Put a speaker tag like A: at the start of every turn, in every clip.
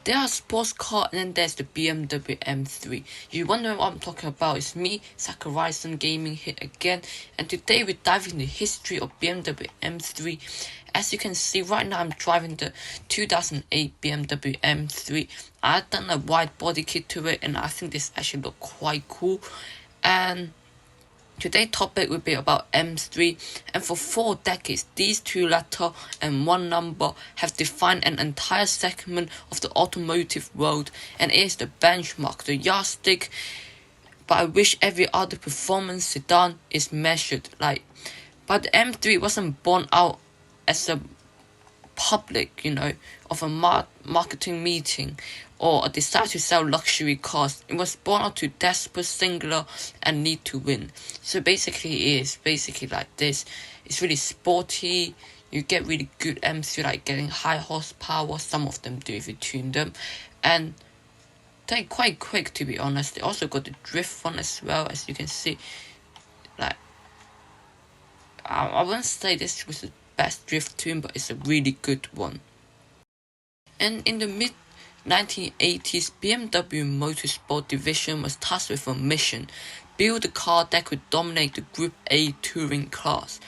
A: There are sports car and then there's the BMW M3. You wonder what I'm talking about? It's me, Sakurai-san Gaming here again, and today we're diving into the history of BMW M3. As you can see right now, I'm driving the 2008 BMW M3. I've done a wide body kit to it and I think this actually looks quite cool. And today's topic will be about M3, and for 4 decades, these 2 letters and 1 number have defined an entire segment of the automotive world, and it is the benchmark, the yardstick by which every other performance sedan is measured. But the M3 wasn't born out as a public, of a marketing meeting or a desire to sell luxury cars. It was born out to desperate, singular, and need to win. So basically it is basically like this. It's really sporty. You get really good MC, like getting high horsepower. Some of them do if you tune them. And they're quite quick, to be honest. They also got the drift one as well, as you can see. I wouldn't say this was the best drift tune, but it's a really good one. And in the mid-1980s, BMW Motorsport division was tasked with a mission: build a car that could dominate the Group A touring class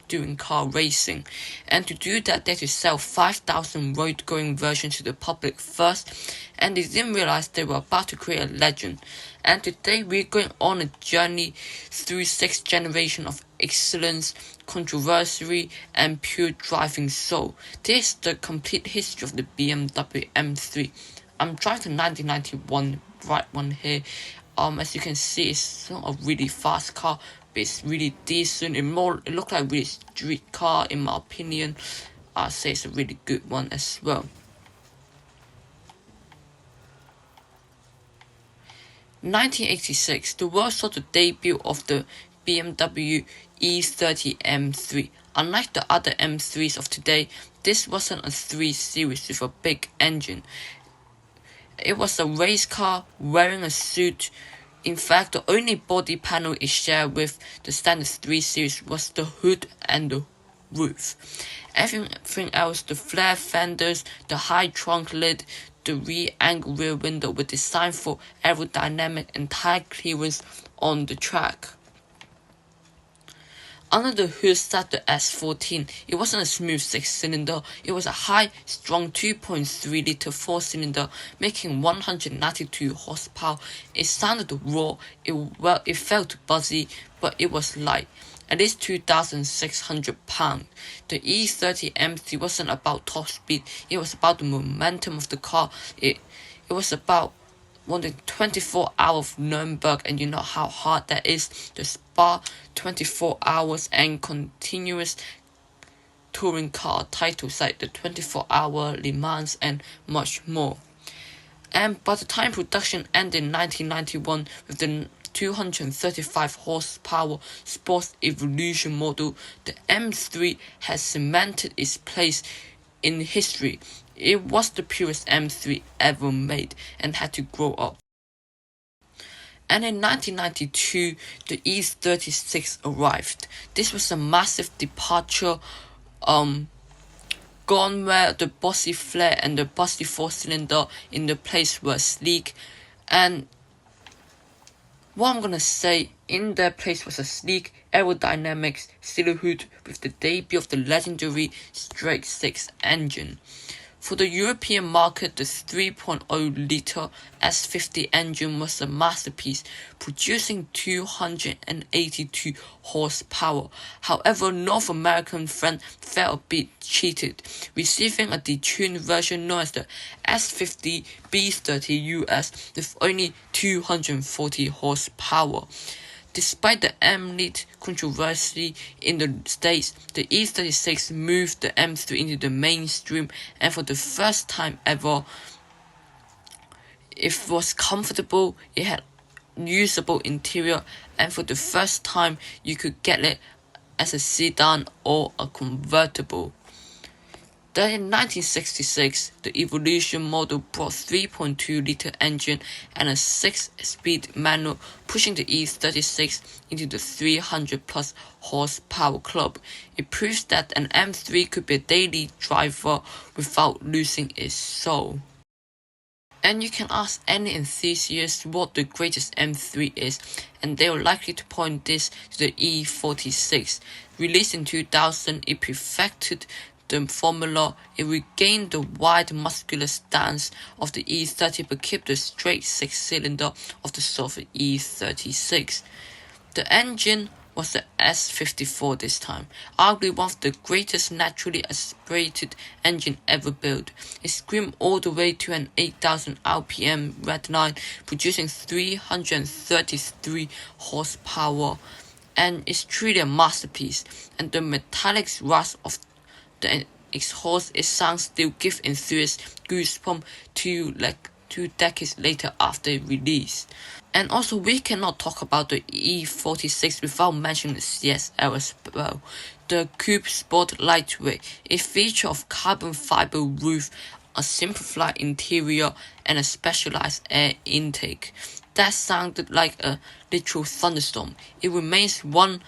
A: during car racing. And to do that, they had to sell 5,000 road-going versions to the public first, and they didn't realize they were about to create a legend. And today we're going on a journey through 6 generations of excellence, controversy, and pure driving soul. This is the complete history of the BMW M3. I'm driving the 1991 right one here. As you can see, it's not a really fast car, but it's really decent. It looks like a really street car, in my opinion. I'd say it's a really good one as well. 1986, the world saw the debut of the BMW E30 M3. Unlike the other M3s of today, this wasn't a 3 Series with a big engine. It was a race car wearing a suit. In fact, the only body panel it shared with the standard 3 Series was the hood and the roof. Everything else, the flare fenders, the high trunk lid, the rear-angle rear window, were designed for aerodynamic and tire clearance on the track. Under the hood sat the S14. It wasn't a smooth 6-cylinder, it was a high, strong 2.3-litre 4-cylinder, making 192 horsepower. It sounded raw, it felt buzzy, but it was light. At least 2,600 pounds. The E30 M3 wasn't about top speed, it was about the momentum of the car. It was about more than 24 hours of Nürburgring, and you know how hard that is. The Spa, 24 hours, and continuous touring car titles like the 24-hour Le Mans and much more. And by the time production ended in 1991 with the 235 horsepower Sports Evolution model, the M3 has cemented its place in history. It was the purest M3 ever made and had to grow up. And in 1992, the E36 arrived. This was a massive departure, gone where the bossy flare and the bossy 4-cylinder in the place were sleek. And what I'm gonna say, in their place was a sleek, aerodynamics silhouette with the debut of the legendary Straight 6 engine. For the European market, the 3.0-litre S50 engine was a masterpiece, producing 282 horsepower. However, North American friend felt a bit cheated, receiving a detuned version known as the S50 B30 US with only 240 horsepower. Despite the M-Lit controversy in the States, the E36 moved the M3 into the mainstream, and for the first time ever, it was comfortable, it had usable interior, and for the first time you could get it as a sedan or a convertible. Then in 1966, the Evolution model brought 3.2-litre engine and a 6-speed manual, pushing the E36 into the 300-plus horsepower club. It proves that an M3 could be a daily driver without losing its soul. And you can ask any enthusiast what the greatest M3 is, and they are likely to point this to the E46. Released in 2000, it perfected the formula. It regained the wide muscular stance of the E30 but kept the straight six-cylinder of the softer E36. The engine was the S54 this time, arguably one of the greatest naturally aspirated engine ever built. It screamed all the way to an 8,000 RPM redline, producing 333 horsepower, and it's truly a masterpiece. And the metallic rasp of the exhaust, it sounds still give enthusiasts goosebumps two decades later after release. And also, we cannot talk about the E46 without mentioning the CSL as well. The Coupe Sport Lightweight, a feature of carbon fiber roof, a simplified interior, and a specialized air intake. That sounded like a literal thunderstorm. It remains one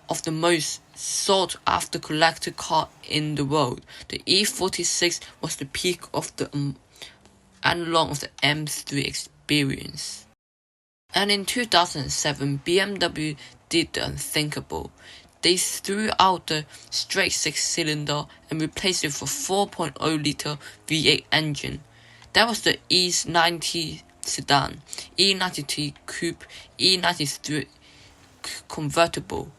A: of the most sought after collector car in the world. The E46 was the peak of the analog of the M3 experience. And in 2007, BMW did the unthinkable. They threw out the straight six-cylinder and replaced it with a 4.0-litre V8 engine. That was the E90 sedan, E92 coupe, E93 convertible.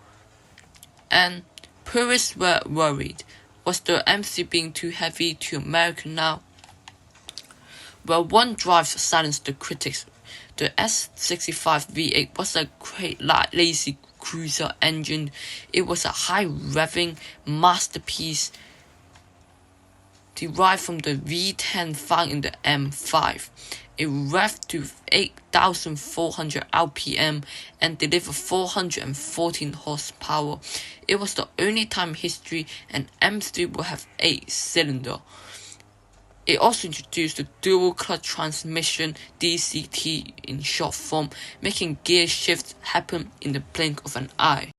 A: And purists were worried. Was the M3 being too heavy, too American now? Well, one drive silenced the critics. The S65 V8 was a great lazy cruiser engine. It was a high-revving masterpiece derived from the V10 found in the M5. It revved to 8,400 RPM and delivered 414 horsepower. It was the only time in history an M3 will have 8-cylinder. It also introduced the dual clutch transmission DCT in short form, making gear shifts happen in the blink of an eye.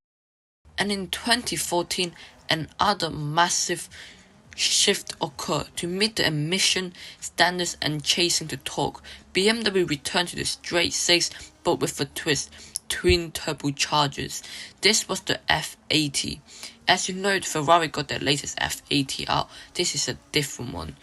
A: And in 2014, another massive shift occurred. To meet the emission standards and chasing the torque, BMW returned to the straight six but with a twist, twin turbochargers. This was the F80. As you know, Ferrari got their latest F80 out. This is a different one.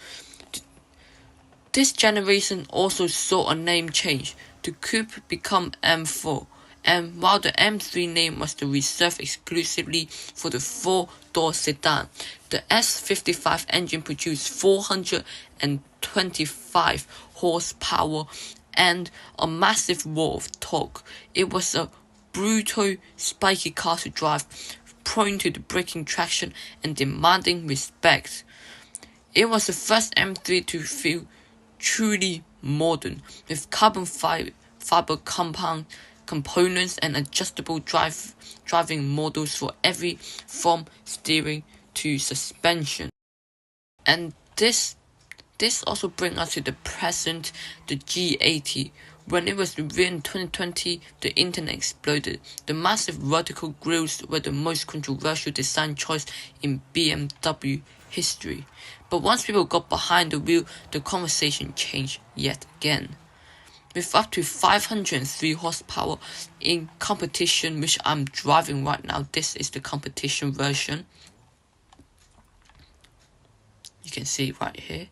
A: This generation also saw a name change. The coupe became M4, and while the M3 name was reserved exclusively for the four-door sedan, the S55 engine produced 425 horsepower and a massive roar of torque. It was a brutal, spiky car to drive, prone to the braking traction and demanding respect. It was the first M3 to feel truly modern, with carbon fiber components and adjustable driving models for every from steering to suspension. And this also brings us to the present, the G80. When it was revealed in 2020, the internet exploded. The massive vertical grilles were the most controversial design choice in BMW history. But once people got behind the wheel, the conversation changed yet again. With up to 503 horsepower in competition, which I'm driving right now, this is the competition version. You can see it right here.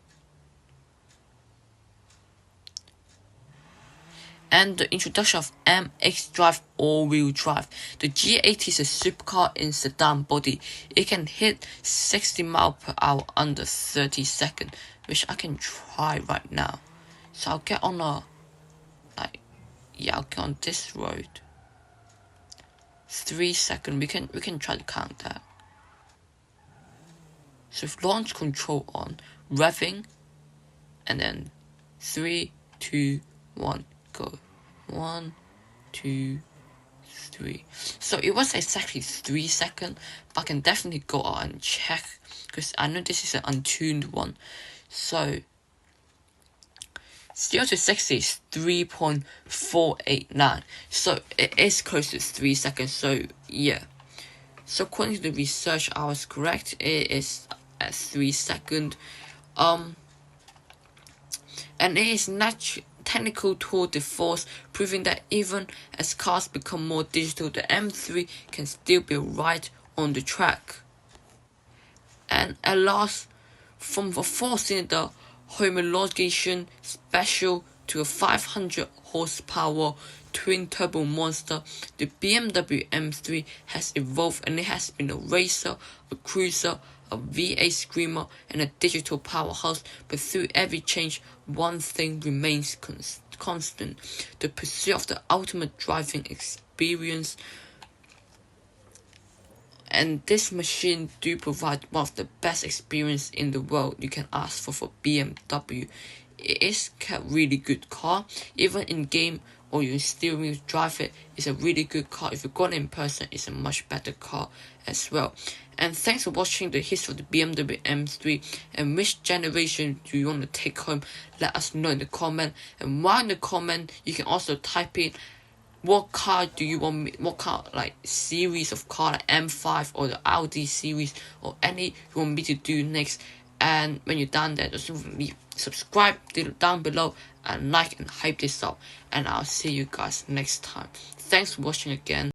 A: And the introduction of MX-Drive all-wheel drive. The G80 is a supercar in sedan body. It can hit 60 miles per hour under 30 seconds, which I can try right now. So I'll get on I'll get on this road. 3 seconds. We can try to count that. So with launch control on, revving, and then 3, 2, 1, go. 1, 2, 3. So it was exactly 3 seconds, but I can definitely go out and check because I know this is an untuned one. So 0 to 60 is 3.489. So it is close to 3 seconds. So yeah. So according to the research, I was correct. It is at 3 seconds. And and it is technical tour de force, proving that even as cars become more digital, the M3 can still be right on the track. And at last, from a 4-cylinder homologation special to a 500 horsepower twin-turbo monster, the BMW M3 has evolved, and it has been a racer, a cruiser, a V8 screamer, and a digital powerhouse. But through every change, one thing remains constant: the pursuit of the ultimate driving experience. And this machine do provide one of the best experience in the world you can ask for BMW. It is a really good car, even in game or you steering wheel drive it. It's a really good car. If you got it in person, it's a much better car as well. And thanks for watching the history of the BMW M3, and which generation do you want to take home? Let us know in the comment. And while in the comment, you can also type in what car do you want me, what car, like series of car, like M5 or the Audi series, or any you want me to do next. And when you're done there, just subscribe down below and like and hype this up, and I'll see you guys next time. Thanks for watching again.